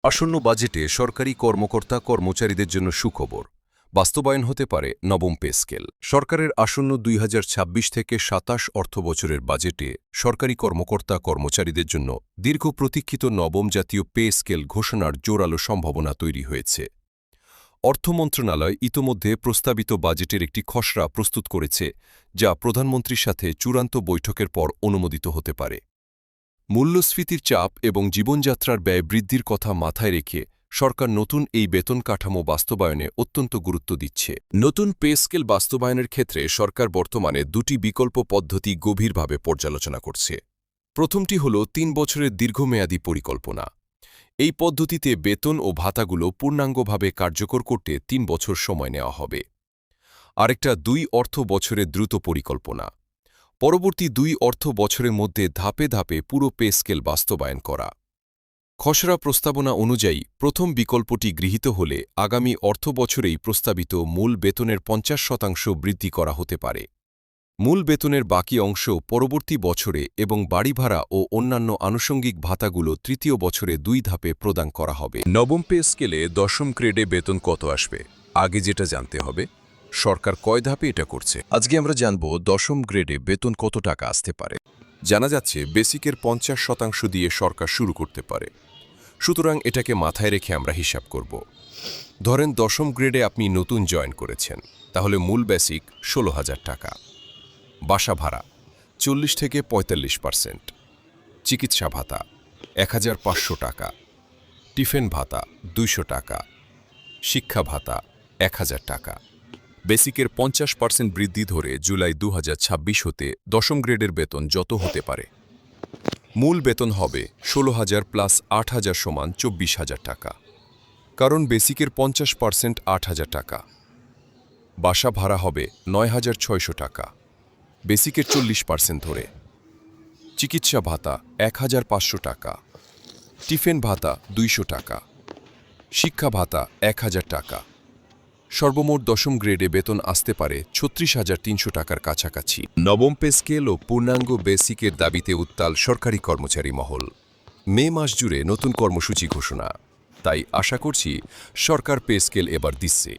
আসন্ন বাজেটে সরকারি কর্মকর্তা কর্মচারীদের জন্য সুখবর বাস্তবায়ন হতে পারে নবম পে স্কেল। সরকারের আসন্ন ২০২৬ থেকে ২৭ অর্থবছরের বাজেটে সরকারি কর্মকর্তা কর্মচারীদের জন্য দীর্ঘ প্রতীক্ষিত নবম জাতীয় পে স্কেল ঘোষণার জোরালো সম্ভাবনা তৈরি হয়েছে। অর্থ মন্ত্রণালয় ইতোমধ্যে প্রস্তাবিত বাজেটের একটি খসড়া প্রস্তুত করেছে, যা প্রধানমন্ত্রীর সাথে চূড়ান্ত বৈঠকের পর অনুমোদিত হতে পারে। মূল্যস্ফীতির চাপ এবং জীবনযাত্রার ব্যয় বৃদ্ধির কথা মাথায় রেখে সরকার নতুন এই বেতন কাঠামো বাস্তবায়নে অত্যন্ত গুরুত্ব দিচ্ছে। নতুন পে স্কেল বাস্তবায়নের ক্ষেত্রে সরকার বর্তমানে দুটি বিকল্প পদ্ধতি গভীরভাবে পর্যালোচনা করছে। প্রথমটি হল ৩ বছরের দীর্ঘমেয়াদী পরিকল্পনা। এই পদ্ধতিতে বেতন ও ভাতাগুলো পূর্ণাঙ্গভাবে কার্যকর করতে ৩ বছর সময় নেওয়া হবে। আরেকটা ২ অর্থ বছরের দ্রুত পরিকল্পনা। পরবর্তী ২ অর্থ বছরের মধ্যে ধাপে ধাপে পুরো পে স্কেল বাস্তবায়ন করা। খসড়া প্রস্তাবনা অনুযায়ী প্রথম বিকল্পটি গৃহীত হলে আগামী অর্থ বছরেই প্রস্তাবিত মূল বেতনের ৫০% বৃদ্ধি করা হতে পারে। মূল বেতনের বাকি অংশ পরবর্তী বছরে এবং বাড়ি ভাড়া ও অন্যান্য আনুষঙ্গিক ভাতাগুলো তৃতীয় বছরে ২ ধাপে প্রদান করা হবে। নবম পে স্কেলে দশম গ্রেডে বেতন কত আসবে? আগে যেটা জানতে হবে, সরকার কয় ধাপে এটা করছে। আজকে আমরা জানব দশম গ্রেডে বেতন কত টাকা আসতে পারে। জানা যাচ্ছে বেসিকের ৫০% দিয়ে সরকার শুরু করতে পারে। সুতরাং এটাকে মাথায় রেখে আমরা হিসাব করব। ধরেন দশম গ্রেডে আপনি নতুন জয়েন করেছেন, তাহলে মূল বেসিক ১৬,০০০ টাকা। বাসা ভাড়া ৪০ থেকে ৪৫%। চিকিৎসা ভাতা ১,৫০০ টাকা। টিফিন ভাতা ২০০ টাকা। শিক্ষা ভাতা ১,০০০ টাকা। বেসিকের ৫০% বৃদ্ধি ধরে জুলাই ২০২৬ হতে দশম গ্রেডের বেতন যত হতে পারে। মূল বেতন হবে ১৬,০০০ প্লাস ৮,০০০ সমান ২৪,০০০ টাকা। কারণ বেসিকের ৫০% ৮,০০০ টাকা। বাসা ভাড়া হবে ৯,৬০০ টাকা, বেসিকের ৪০% ধরে। চিকিৎসা ভাতা ১,৫০০ টাকা। টিফিন ভাতা ২০০ টাকা। শিক্ষা ভাতা ১,০০০ টাকা। সর্বমোট দশম গ্রেডে বেতন আসতে পারে ৩৬,৩০০ টাকার কাছাকাছি। নবম পে স্কেল ও পূর্ণাঙ্গ বেসিকের দাবিতে উত্তাল সরকারি কর্মচারী মহল। মে মাস জুড়ে নতুন কর্মসূচি ঘোষণা, তাই আশা করছি সরকার পে স্কেল এবার দিচ্ছে।